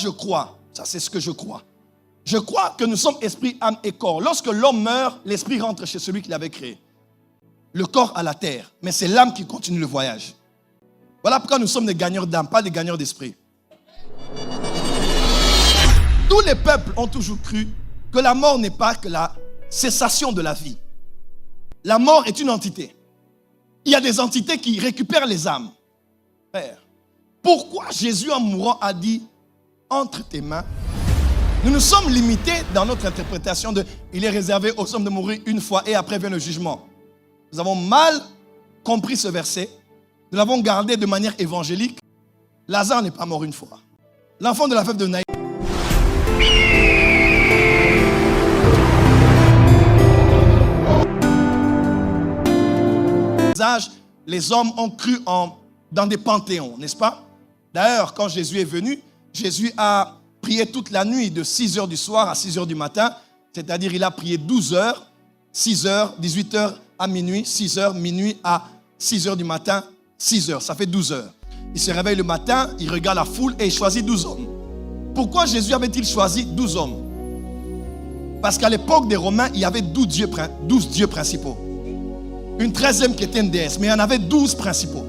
je crois, ça c'est ce que je crois. Je crois que nous sommes esprit, âme et corps. Lorsque l'homme meurt, l'esprit rentre chez celui qui l'avait créé. Le corps à la terre, mais c'est l'âme qui continue le voyage. Voilà pourquoi nous sommes des gagneurs d'âme, pas des gagneurs d'esprit. Tous les peuples ont toujours cru que la mort n'est pas que la cessation de la vie. La mort est une entité. Il y a des entités qui récupèrent les âmes. Père, pourquoi Jésus en mourant a dit « entre tes mains » ? Nous nous sommes limités dans notre interprétation de « il est réservé aux hommes de mourir une fois et après vient le jugement ». Nous avons mal compris ce verset. Nous l'avons gardé de manière évangélique. Lazare n'est pas mort une fois. L'enfant de la veuve de Naïm. Les hommes ont cru dans des panthéons, n'est-ce pas? D'ailleurs, quand Jésus est venu, Jésus a prié toute la nuit de 6 heures du soir à 6 heures du matin. C'est-à-dire il a prié 12 heures, 6 heures, 18 heures à minuit, 6 heures, minuit à 6 heures du matin, 6 heures. Ça fait 12 heures. Il se réveille le matin, il regarde la foule et il choisit 12 hommes. Pourquoi Jésus avait-il choisi 12 hommes? Parce qu'à l'époque des Romains, il y avait 12 dieux principaux. Une 13e qui était une déesse, mais il y en avait 12 principaux.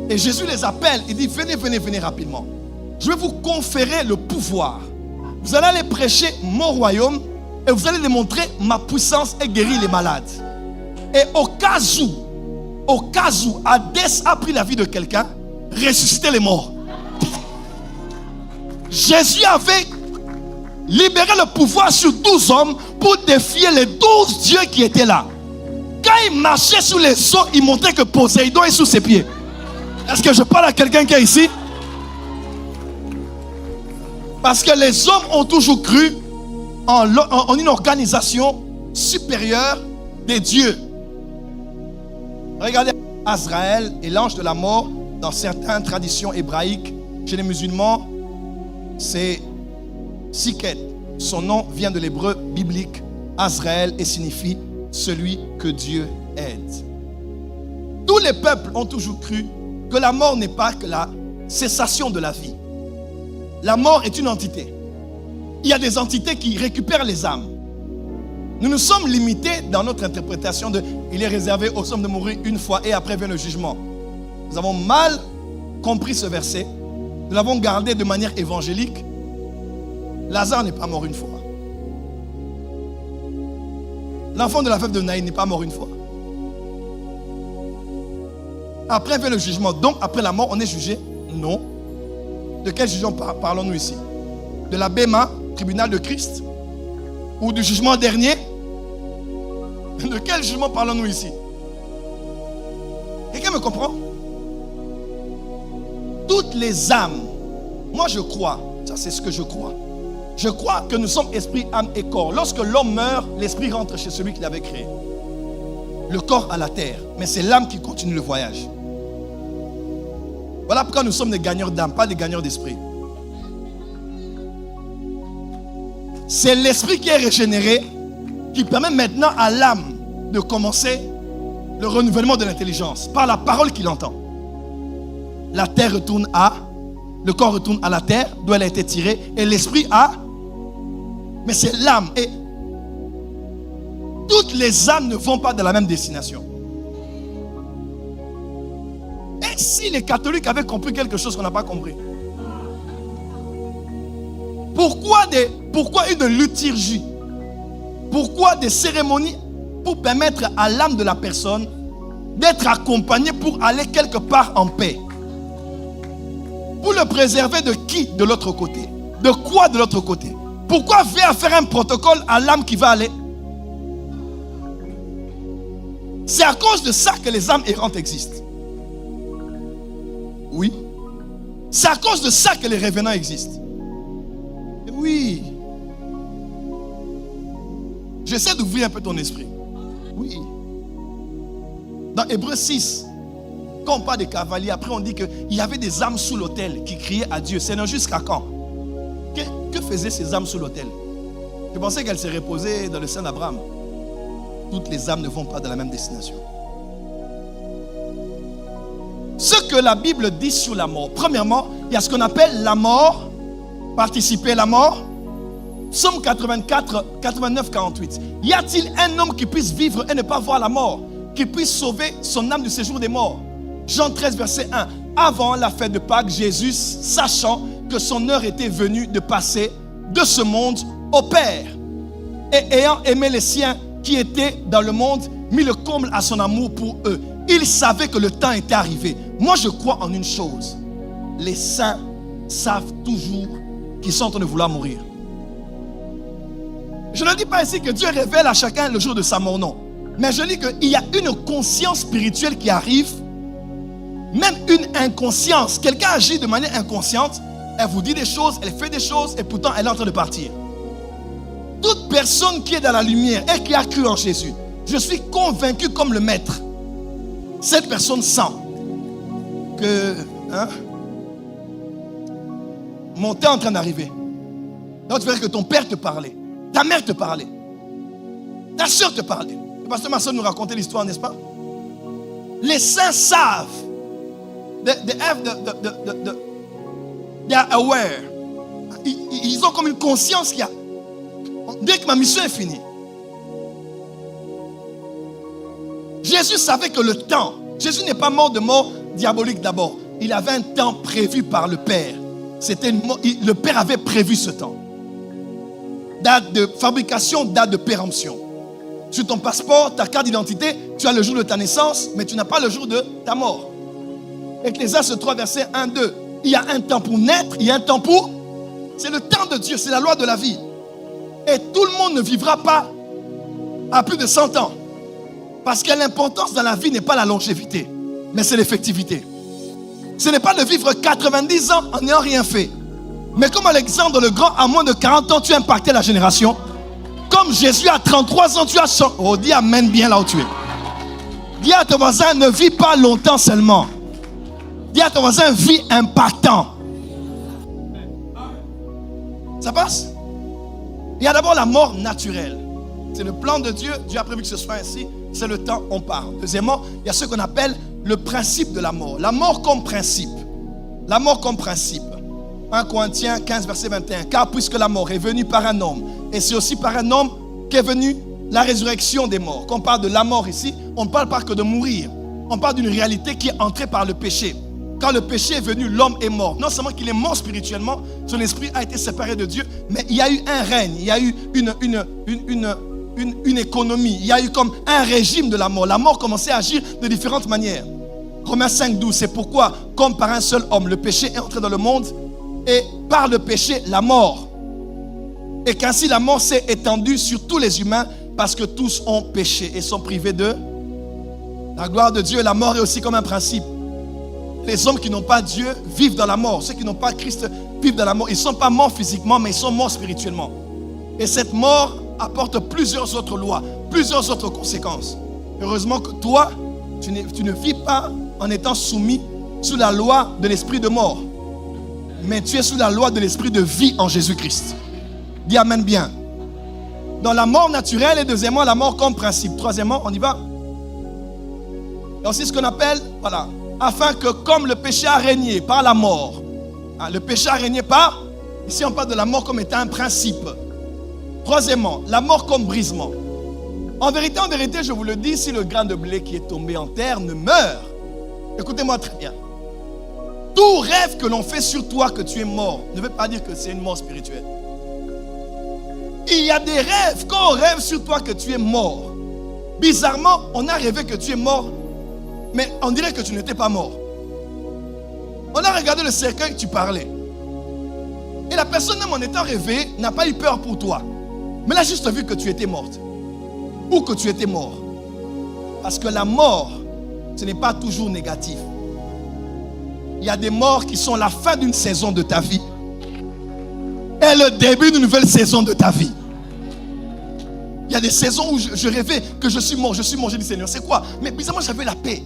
Et Jésus les appelle, il dit, venez, venez, venez rapidement. Je vais vous conférer le pouvoir. Vous allez aller prêcher mon royaume et vous allez démontrer ma puissance et guérir les malades. Et au cas où Hadès a pris la vie de quelqu'un, ressusciter les morts. Jésus avait libéré le pouvoir sur 12 hommes pour défier les 12 dieux qui étaient là. Quand il marchait sur les eaux, il montrait que Poséidon est sous ses pieds. Est-ce que je parle à quelqu'un qui est ici? Parce que les hommes ont toujours cru en une organisation supérieure des dieux. Regardez Azraël et l'ange de la mort dans certaines traditions hébraïques. Chez les musulmans, c'est Siket. Son nom vient de l'hébreu biblique Azraël et signifie celui que Dieu aide. Tous les peuples ont toujours cru que la mort n'est pas que la cessation de la vie. La mort est une entité. Il y a des entités qui récupèrent les âmes. Nous nous sommes limités dans notre interprétation de « il est réservé aux hommes de mourir une fois et après vient le jugement ». Nous avons mal compris ce verset. Nous l'avons gardé de manière évangélique. Lazare n'est pas mort une fois. L'enfant de la veuve de Naïm n'est pas mort une fois. Après vient le jugement. Donc, après la mort, on est jugé? Non. De quel jugement parlons-nous ici? De la Béma, tribunal de Christ? Ou du jugement dernier? De quel jugement parlons-nous ici? Quelqu'un me comprend? Toutes les âmes, moi je crois, ça c'est ce que je crois. Je crois que nous sommes esprit, âme et corps. Lorsque l'homme meurt, l'esprit rentre chez celui qui l'avait créé. Le corps à la terre, mais c'est l'âme qui continue le voyage. Voilà pourquoi nous sommes des gagneurs d'âme, pas des gagneurs d'esprit. C'est l'esprit qui est régénéré, qui permet maintenant à l'âme de commencer le renouvellement de l'intelligence par la parole qu'il entend. La terre retourne le corps retourne à la terre d'où elle a été tirée et l'esprit mais c'est l'âme. Et toutes les âmes ne vont pas dans la même destination. Et si les catholiques avaient compris quelque chose qu'on n'a pas compris? Pourquoi une liturgie? Pourquoi des cérémonies pour permettre à l'âme de la personne d'être accompagnée pour aller quelque part en paix? Pour le préserver de qui de l'autre côté? De quoi de l'autre côté? Pourquoi faire un protocole à l'âme qui va aller? C'est à cause de ça que les âmes errantes existent. Oui. C'est à cause de ça que les revenants existent. Oui. J'essaie d'ouvrir un peu ton esprit. Oui. Dans Hébreux 6, quand on parle des cavaliers, après on dit qu'il y avait des âmes sous l'autel qui criaient à Dieu. Seigneur, jusqu'à quand? Que faisaient ces âmes sous l'autel? Je pensais qu'elles se reposaient dans le sein d'Abraham. Toutes les âmes ne vont pas dans la même destination. Ce que la Bible dit sur la mort. Premièrement, il y a ce qu'on appelle la mort participer à la mort? Psaume 89, 48. Y a-t-il un homme qui puisse vivre et ne pas voir la mort, qui puisse sauver son âme du séjour des morts? Jean 13, verset 1. Avant la fête de Pâques, Jésus, sachant que son heure était venue de passer de ce monde au Père, et ayant aimé les siens qui étaient dans le monde, mit le comble à son amour pour eux. Il savait que le temps était arrivé. Moi, je crois en une chose. Les saints savent toujours qu'ils sont en train de vouloir mourir. Je ne dis pas ici que Dieu révèle à chacun le jour de sa mort, non. Mais je dis qu'il y a une conscience spirituelle qui arrive, même une inconscience. Quelqu'un agit de manière inconsciente, elle vous dit des choses, elle fait des choses, et pourtant elle est en train de partir. Toute personne qui est dans la lumière et qui a cru en Jésus, je suis convaincu comme le maître, cette personne sent que mon temps est en train d'arriver. Donc tu verras que ton père te parlait, ta mère te parlait, ta soeur te parlait. Le pasteur Masson nous racontait l'histoire, n'est-ce pas? Les saints savent. They are aware. Ils ont comme une conscience qu'il y a. Dès que ma mission est finie. Jésus savait que le temps, Jésus n'est pas mort de mort diabolique d'abord. Il avait un temps prévu par le Père. Le Père avait prévu ce temps. Date de fabrication, date de péremption. Sur ton passeport, ta carte d'identité, tu as le jour de ta naissance, mais tu n'as pas le jour de ta mort. Ecclésiaste 3, verset 1, 2. Il y a un temps pour naître, il y a un temps pour... C'est le temps de Dieu, c'est la loi de la vie. Et tout le monde ne vivra pas à plus de 100 ans. Parce que l'importance dans la vie n'est pas la longévité, mais c'est l'effectivité. Ce n'est pas de vivre 90 ans en n'ayant rien fait. Mais comme Alexandre le Grand, à moins de 40 ans, tu as impacté la génération. Comme Jésus à 33 ans, tu as changé. Oh, dis amen bien là où tu es. Dis à ton voisin, ne vis pas longtemps seulement. Dis à ton voisin, vis impactant. Ça passe? Il y a d'abord la mort naturelle. C'est le plan de Dieu. Dieu a prévu que ce soit ainsi. C'est le temps, on parle. Deuxièmement, il y a ce qu'on appelle le principe de la mort. La mort comme principe. La mort comme principe. 1 Corinthiens 15, verset 21. Car puisque la mort est venue par un homme, et c'est aussi par un homme qu'est venue la résurrection des morts. Quand on parle de la mort ici, on ne parle pas que de mourir. On parle d'une réalité qui est entrée par le péché. Quand le péché est venu, l'homme est mort. Non seulement qu'il est mort spirituellement, son esprit a été séparé de Dieu, mais il y a eu un règne, il y a eu une économie, il y a eu comme un régime de la mort. La mort commençait à agir de différentes manières. Romains 5, 12, c'est pourquoi, comme par un seul homme, le péché est entré dans le monde, et par le péché, la mort. Et qu'ainsi la mort s'est étendue sur tous les humains, parce que tous ont péché et sont privés de la gloire de Dieu. La mort est aussi comme un principe. Les hommes qui n'ont pas Dieu vivent dans la mort. Ceux qui n'ont pas Christ vivent dans la mort. Ils ne sont pas morts physiquement, mais ils sont morts spirituellement. Et cette mort apporte plusieurs autres lois, plusieurs autres conséquences. Heureusement que toi, tu ne vis pas en étant soumis sous la loi de l'esprit de mort, mais tu es sous la loi de l'esprit de vie en Jésus-Christ. Dis amen bien. Dans la mort naturelle et deuxièmement, la mort comme principe. Troisièmement, on y va. Et aussi ce qu'on appelle, voilà, afin que comme le péché a régné par la mort, le péché a régné par, ici on parle de la mort comme étant un principe. Troisièmement, la mort comme brisement. En vérité, je vous le dis, si le grain de blé qui est tombé en terre ne meurt, écoutez-moi très bien, tout rêve que l'on fait sur toi que tu es mort ne veut pas dire que c'est une mort spirituelle. Il y a des rêves, quand on rêve sur toi que tu es mort, bizarrement, on a rêvé que tu es mort, mais on dirait que tu n'étais pas mort. On a regardé le cercueil, tu parlais. Et la personne, même en étant réveillée, n'a pas eu peur pour toi. Mais elle a juste vu que tu étais morte. Ou que tu étais mort. Parce que la mort, ce n'est pas toujours négatif. Il y a des morts qui sont la fin d'une saison de ta vie. Et le début d'une nouvelle saison de ta vie. Il y a des saisons où je rêvais que je suis mort. J'ai dit Seigneur, c'est quoi? Mais bizarrement, j'avais la paix.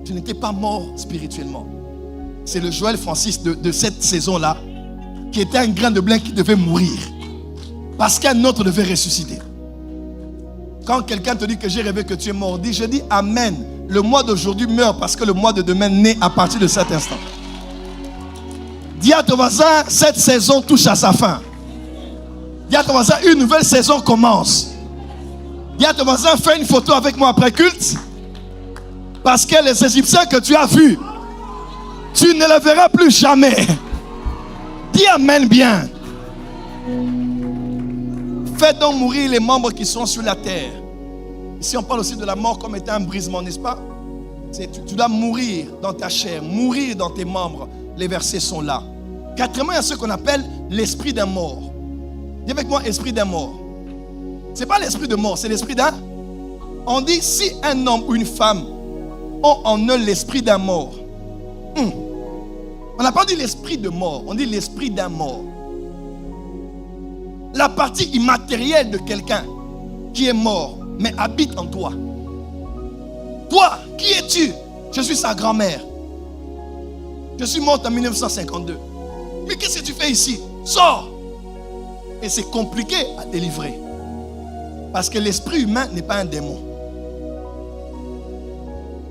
Je n'étais pas mort spirituellement. C'est le Joël Francis de cette saison-là qui était un grain de blé qui devait mourir. Parce qu'un autre devait ressusciter. Quand quelqu'un te dit que j'ai rêvé que tu es mort, je dis Amen. Le mois d'aujourd'hui meurt parce que le mois de demain naît à partir de cet instant. Dis à ton voisin, cette saison touche à sa fin. Dis à ton voisin, une nouvelle saison commence. Dis à ton voisin, fais une photo avec moi après culte. Parce que les Égyptiens que tu as vus, tu ne les verras plus jamais. Dis amen bien. Faites donc mourir les membres qui sont sur la terre. Ici on parle aussi de la mort comme étant un brisement, n'est-ce pas? Tu dois mourir dans ta chair, mourir dans tes membres. Les versets sont là. Quatrièmement, il y a ce qu'on appelle l'esprit d'un mort. Dis avec moi, esprit d'un mort. Ce n'est pas l'esprit de mort, c'est l'esprit d'un. On dit si un homme ou une femme ont en eux l'esprit d'un mort. On n'a pas dit l'esprit de mort, on dit l'esprit d'un mort. La partie immatérielle de quelqu'un qui est mort, mais habite en toi. Toi, qui es-tu? Je suis sa grand-mère. Je suis morte en 1952. Mais qu'est-ce que tu fais ici? Sors! Et c'est compliqué à délivrer. Parce que l'esprit humain n'est pas un démon.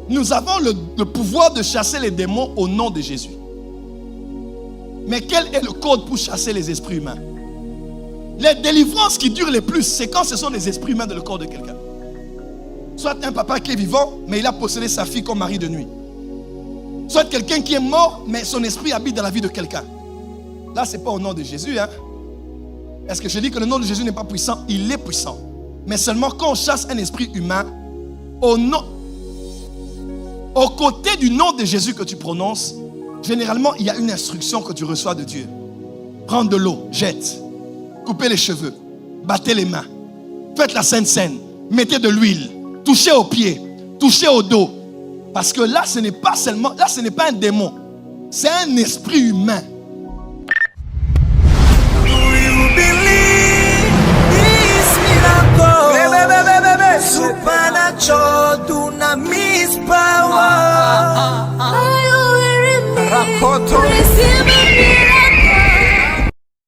Nous avons le pouvoir de chasser les démons au nom de Jésus. Mais quel est le code pour chasser les esprits humains? Les délivrances qui durent les plus, c'est quand ce sont les esprits humains dans le corps de quelqu'un. Soit un papa qui est vivant, mais il a possédé sa fille comme mari de nuit. Soit quelqu'un qui est mort, mais son esprit habite dans la vie de quelqu'un. Là, ce n'est pas au nom de Jésus. Est-ce que je dis que le nom de Jésus n'est pas puissant? Il est puissant. Mais seulement quand on chasse un esprit humain, au côté du nom de Jésus que tu prononces, généralement, il y a une instruction que tu reçois de Dieu. Prendre de l'eau, jette. Coupez les cheveux, battez les mains. Faites la Sainte Seine. Mettez de l'huile. Touchez aux pieds. Touchez au dos. Parce que là, ce n'est pas seulement... Là, ce n'est pas un démon. C'est un esprit humain. Supernatural dunamis power. Are you hearing me? Receive a miracle.